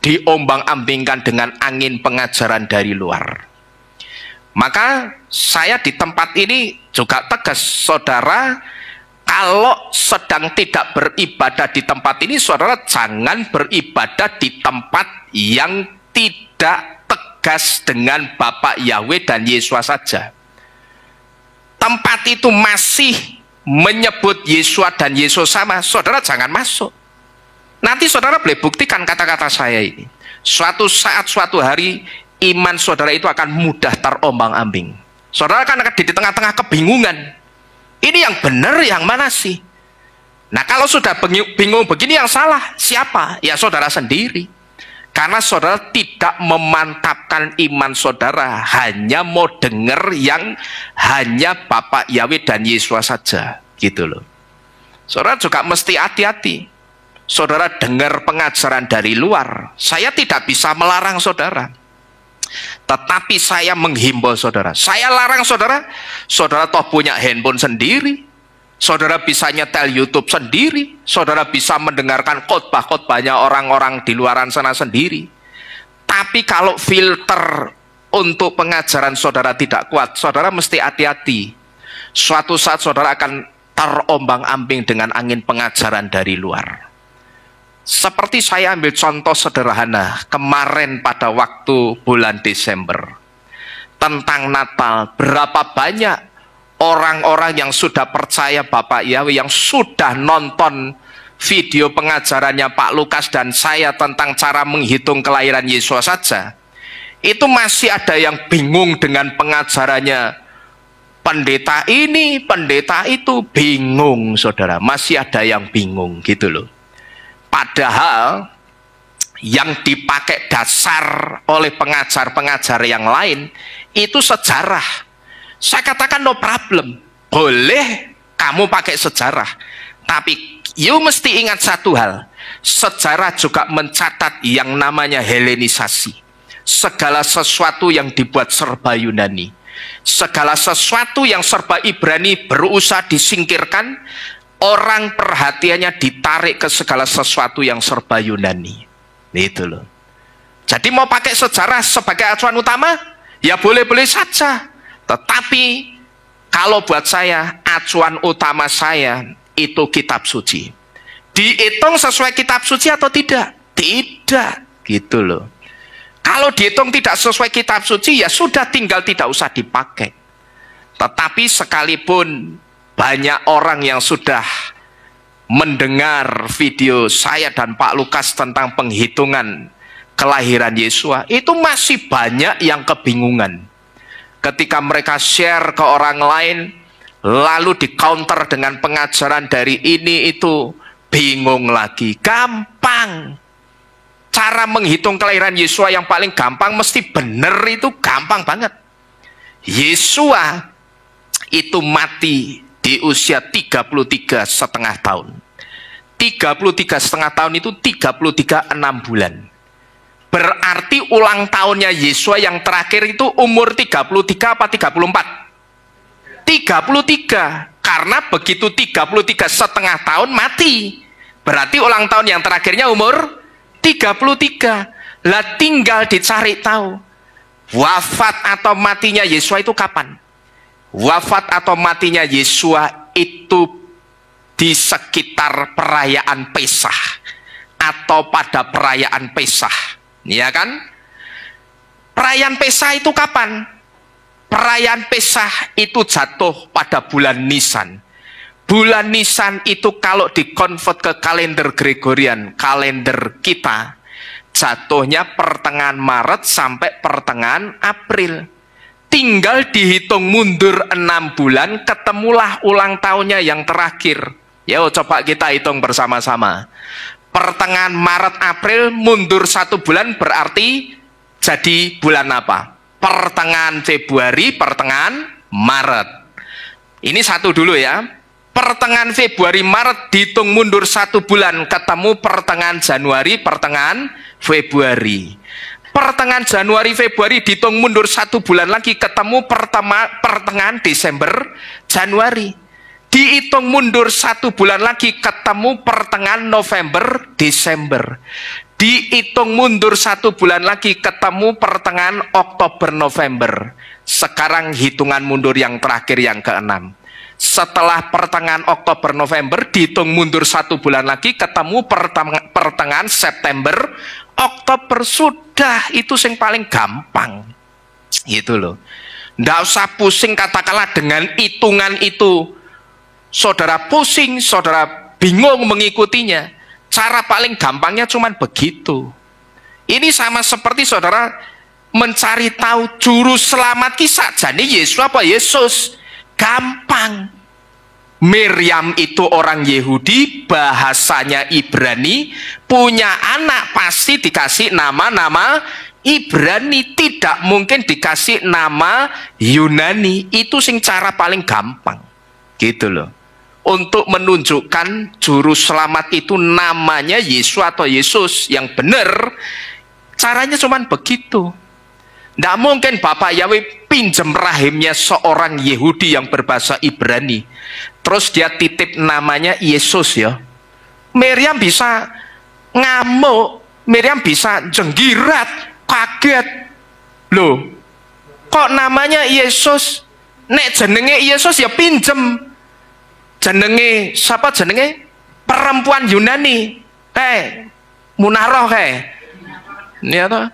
S2: diombang-ambingkan dengan angin pengajaran dari luar. Maka saya di tempat ini juga tegas, saudara, kalau sedang tidak beribadah di tempat ini, saudara jangan beribadah di tempat yang tidak tegas dengan Bapa Yahweh dan Yesua saja. Tempat itu masih menyebut Yesua dan Yesus sama, saudara jangan masuk. Nanti saudara boleh buktikan kata-kata saya ini. Suatu saat, suatu hari, iman saudara itu akan mudah terombang-ambing. Saudara akan di tengah-tengah kebingungan. Ini yang benar, yang mana sih? Nah kalau sudah bingung begini, yang salah siapa? Ya saudara sendiri. Karena saudara tidak memantapkan iman saudara, hanya mau dengar yang hanya Bapak Yahweh dan Yesus saja. Gitu loh. Saudara juga mesti hati-hati. Saudara dengar pengajaran dari luar, saya tidak bisa melarang saudara. Tetapi saya menghimbau saudara. Saya larang saudara. Saudara toh punya handphone sendiri. Saudara bisa nyetel YouTube sendiri. Saudara bisa mendengarkan khotbah-khotbahnya orang-orang di luaran sana sendiri. Tapi kalau filter untuk pengajaran saudara tidak kuat, saudara mesti hati-hati. Suatu saat saudara akan terombang-ambing dengan angin pengajaran dari luar. Seperti saya ambil contoh sederhana kemarin pada waktu bulan Desember tentang Natal, berapa banyak orang-orang yang sudah percaya Bapak Yahweh, yang sudah nonton video pengajarannya Pak Lukas dan saya tentang cara menghitung kelahiran Yesus saja, itu masih ada yang bingung dengan pengajarannya. Pendeta ini, pendeta itu, bingung saudara, masih ada yang bingung gitu loh. Padahal yang dipakai dasar oleh pengajar-pengajar yang lain itu sejarah. Saya katakan no problem, boleh kamu pakai sejarah, tapi you mesti ingat satu hal, sejarah juga mencatat yang namanya Helenisasi. Segala sesuatu yang dibuat serba Yunani, segala sesuatu yang serba Ibrani berusaha disingkirkan. Orang perhatiannya ditarik ke segala sesuatu yang serba Yunani. Itu loh. Jadi mau pakai sejarah sebagai acuan utama, ya boleh-boleh saja. Tetapi kalau buat saya, acuan utama saya itu kitab suci. Dihitung sesuai kitab suci atau tidak? Tidak. Gitu loh. Kalau dihitung tidak sesuai kitab suci, ya sudah, tinggal tidak usah dipakai. Tetapi sekalipun banyak orang yang sudah mendengar video saya dan Pak Lukas tentang penghitungan kelahiran Yesua, itu masih banyak yang kebingungan. Ketika mereka share ke orang lain, lalu di counter dengan pengajaran dari ini itu, bingung lagi. Gampang. Cara menghitung kelahiran Yesua yang paling gampang, mesti benar, itu gampang banget. Yesua itu mati di usia 33,5 tahun. 33,5 tahun itu 33,6 bulan. Berarti ulang tahunnya Yesua yang terakhir itu umur 33 apa 34? 33. Karena begitu 33,5 tahun mati. Berarti ulang tahun yang terakhirnya umur 33. Lah tinggal dicari tahu, wafat atau matinya Yesua itu kapan? Wafat atau matinya Yesua itu di sekitar perayaan Pesah. atau pada perayaan Pesah. Ya kan? Perayaan Pesah itu kapan? Perayaan Pesah itu jatuh pada bulan Nisan. Bulan Nisan itu kalau dikonvert ke kalender Gregorian, kalender kita, jatuhnya pertengahan Maret sampai pertengahan April. Tinggal dihitung mundur 6 bulan, ketemulah ulang tahunnya yang terakhir. Yo, coba kita hitung bersama-sama. Pertengahan Maret April mundur 1 bulan berarti jadi bulan apa? Pertengahan Februari, pertengahan Maret. Ini satu dulu ya. Pertengahan Februari Maret dihitung mundur 1 bulan, ketemu pertengahan Januari, pertengahan Februari. Pertengahan Januari Februari dihitung mundur 1 bulan lagi, ketemu pertengahan Desember Januari. Dihitung mundur 1 bulan lagi, ketemu pertengahan November Desember. Dihitung mundur 1 bulan lagi, ketemu pertengahan Oktober November. Sekarang hitungan mundur yang terakhir yang ke-6. Setelah pertengahan Oktober November, dihitung mundur 1 bulan lagi, ketemu pertengahan September Oktober. Sudah, itu yang paling gampang. Gitu loh. Nggak usah pusing katakanlah dengan hitungan itu. Saudara pusing, saudara bingung mengikutinya. Cara paling gampangnya cuman begitu. Ini sama seperti saudara mencari tahu juru selamat kisah. Jadi Yesus apa Yesus? Gampang. Miriam itu orang Yahudi, bahasanya Ibrani, punya anak pasti dikasih nama-nama Ibrani, tidak mungkin dikasih nama Yunani. Itu sing cara paling gampang. Gitu loh. Untuk menunjukkan juru selamat itu namanya Yesus atau Yesus yang benar, caranya cuman begitu. Tidak mungkin Bapak Yahweh pinjam rahimnya seorang Yahudi yang berbahasa Ibrani, terus dia titip namanya Yesus ya. Miriam bisa ngamuk, Miriam bisa jenggirat, kaget. Loh, kok namanya Yesus? Nek jenenge Yesus ya pinjem. Jenenge siapa jenenge? Perempuan Yunani. Munaroh ini atau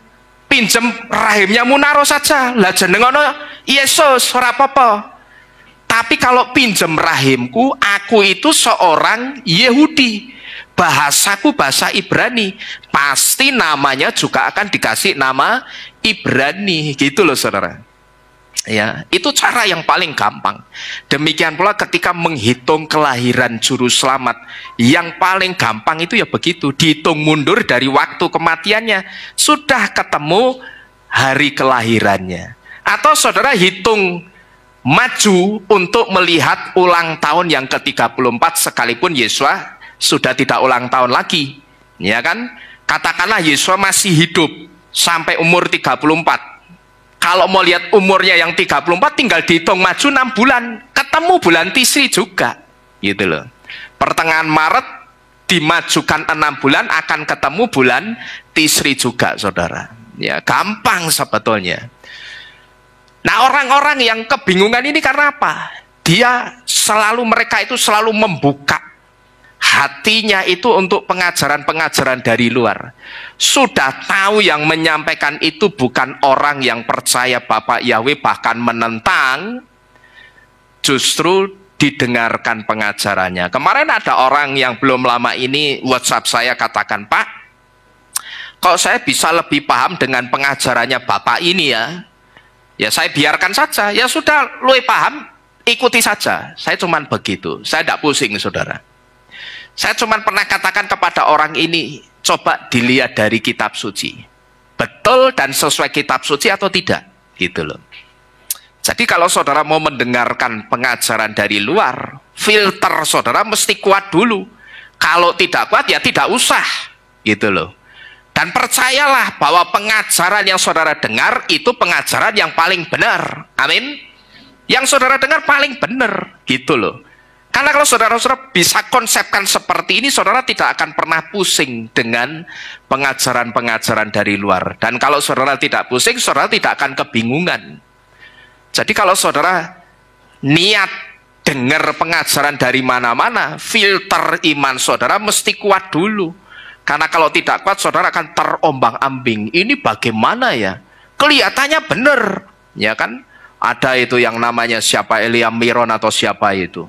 S2: pinjem rahimnya Munaroh saja. Lah jenengono Yesus ora apa-apa. Tapi kalau pinjem rahimku, aku itu seorang Yahudi. Bahasaku bahasa Ibrani. Pasti namanya juga akan dikasih nama Ibrani. Gitu loh saudara. Ya, itu cara yang paling gampang. Demikian pula ketika menghitung kelahiran juru selamat, yang paling gampang itu ya begitu, dihitung mundur dari waktu kematiannya, sudah ketemu hari kelahirannya. Atau saudara hitung maju untuk melihat ulang tahun yang ke-34 sekalipun Yesus sudah tidak ulang tahun lagi. Ya kan? Katakanlah Yesus masih hidup sampai umur 34. Kalau mau lihat umurnya yang 34, tinggal dihitung maju 6 bulan. Ketemu bulan Tisri juga. Gitu loh. Pertengahan Maret dimajukan 6 bulan, akan ketemu bulan Tisri juga, saudara. Ya, gampang sebetulnya. Nah, orang-orang yang kebingungan ini karena apa? Mereka itu selalu membuka hatinya itu untuk pengajaran-pengajaran dari luar. Sudah tahu yang menyampaikan itu bukan orang yang percaya Bapak Yahweh, bahkan menentang, justru didengarkan pengajarannya. Kemarin ada orang yang belum lama ini WhatsApp saya, katakan, Pak, kok saya bisa lebih paham dengan pengajarannya Bapak ini ya? Ya saya biarkan saja, ya sudah, lu paham, ikuti saja. Saya cuman begitu, saya tidak pusing saudara. Saya cuma pernah katakan kepada orang ini, coba dilihat dari kitab suci. Betul dan sesuai kitab suci atau tidak? Gitu loh. Jadi kalau saudara mau mendengarkan pengajaran dari luar, filter saudara mesti kuat dulu. Kalau tidak kuat ya tidak usah. Gitu loh. Dan percayalah bahwa pengajaran yang saudara dengar itu pengajaran yang paling benar. Amin. Yang saudara dengar paling benar. Gitu loh. Karena kalau saudara-saudara bisa konsepkan seperti ini, saudara tidak akan pernah pusing dengan pengajaran-pengajaran dari luar. Dan kalau saudara tidak pusing, saudara tidak akan kebingungan. Jadi kalau saudara niat dengar pengajaran dari mana-mana, filter iman saudara mesti kuat dulu. Karena kalau tidak kuat, saudara akan terombang-ambing. Ini bagaimana ya? Kelihatannya benar, ya kan? Ada itu yang namanya siapa, Elia Miron atau siapa itu.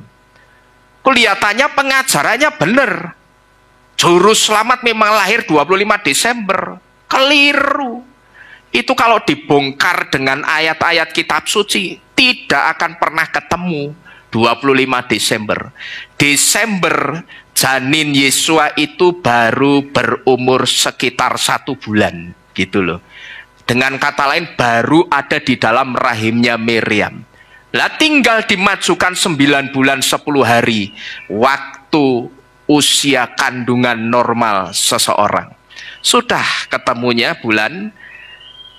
S2: Kelihatannya pengajarannya benar. Juru selamat memang lahir 25 Desember. Keliru. Itu kalau dibongkar dengan ayat-ayat kitab suci, tidak akan pernah ketemu 25 Desember. Desember, janin Yesua itu baru berumur sekitar 1 bulan. Gitu loh. Dengan kata lain, baru ada di dalam rahimnya Miriam. Lah tinggal dimajukan 9 bulan 10 hari. Waktu usia kandungan normal seseorang. Sudah ketemunya bulan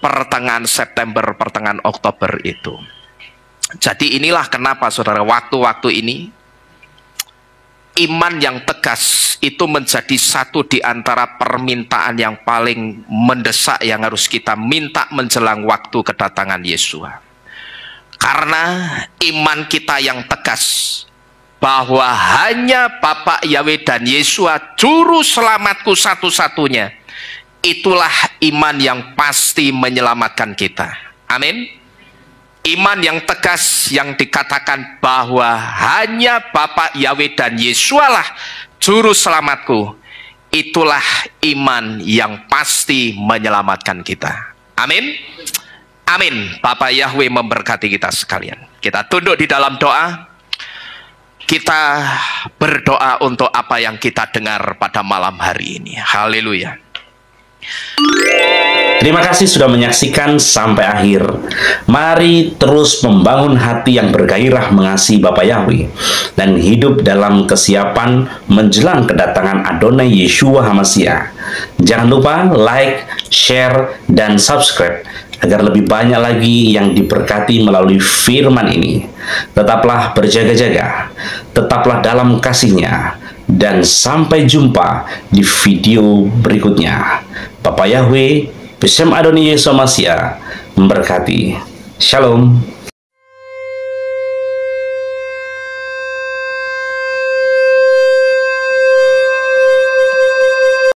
S2: pertengahan September, pertengahan Oktober itu. Jadi inilah kenapa saudara, waktu-waktu ini iman yang tegas itu menjadi satu di antara permintaan yang paling mendesak yang harus kita minta menjelang waktu kedatangan Yesua. Karena iman kita yang tegas bahwa hanya Bapa Yahweh dan Yesua Juru Selamatku satu-satunya, itulah iman yang pasti menyelamatkan kita. Amin. Iman yang tegas yang dikatakan bahwa hanya Bapa Yahweh dan Yesualah Juru Selamatku, itulah iman yang pasti menyelamatkan kita. Amin. Amin. Bapa Yahweh memberkati kita sekalian. Kita tunduk di dalam doa. Kita berdoa untuk apa yang kita dengar pada malam hari ini. Haleluya.
S1: Terima kasih sudah menyaksikan sampai akhir. Mari terus membangun hati yang bergairah mengasihi Bapa Yahweh dan hidup dalam kesiapan menjelang kedatangan Adonai Yeshua HaMashiach. Jangan lupa like, share, dan subscribe agar lebih banyak lagi yang diberkati melalui firman ini. Tetaplah berjaga-jaga, tetaplah dalam kasih-Nya, dan sampai jumpa di video berikutnya. Bapa Yahweh, B'Shem Adonai Yeshua HaMashiach memberkati. Shalom.